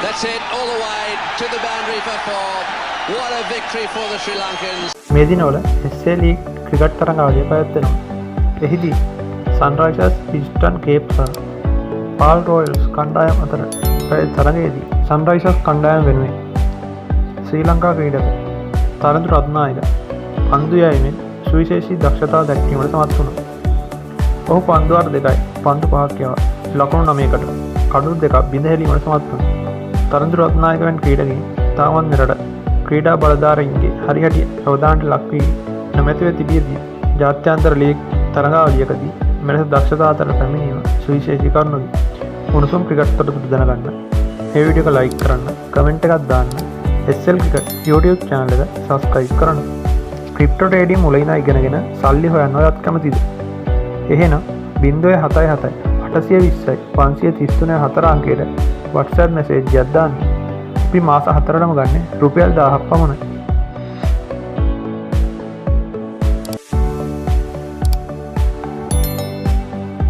That's it, all the way to the boundary for four. What a victory for the Sri Lankans. මේ දිනවල SA league cricket තරඟාවලිය පැවැත්වෙනවා. එහිදී Sunrisers ඉස්ටර්න් cape සහ පාල් Royals කණ්ඩායම් අතර පැවති තරඟයේදී සන්රයිසර්ස් කණ්ඩායම වෙනුවෙන් ශ්‍රී ලංකා ක්‍රීඩක තරඳු රත්නායක පන්දු යැවීමෙන් සුවිශේෂී දක්ෂතාව දැක්වීමට සමත් වුණා. ඔහු පන්දු අර 2යි පන්දු 5ක් යවා ලකුණු 9කට කඩු 2ක් බිඳ හැලීමට සමත් වුණා. තරඳු රත්නායක වැනි ක්‍රීඩකයින් තාමත් මෙරට ක්‍රීඩා බලධාරීන්ගේ හරිහැටි අවධානයට ලක් වී නොමැතිව තිබියදී ජාත්‍යන්තර ලීග් තරඟාවලියකදී මෙලෙස දක්ෂතා අතර පැමිණීම සුවිශේෂී කරුණකි. උණුසුම් ක්‍රිකට් තොරතුරු දැනගන්න මේ වීඩියෝ එක ලයික් කරන්න, කමෙන්ට් එකක් දාන්න, SL ක්‍රිකට් YouTube channel එක subscribe කරන්න. ක්‍රිප්ටෝ ට්‍රේඩින් මුලින්ම ඉගෙනගෙන සල්ලි හොයන්න ඔයත් කැමතිද? එහෙනම් 077 820 533 4 අංකයට WhatsApp message එකක් දාන්න. අපි මාස 4ටම ගන්න රුපියල් 1000ක් පමණයි.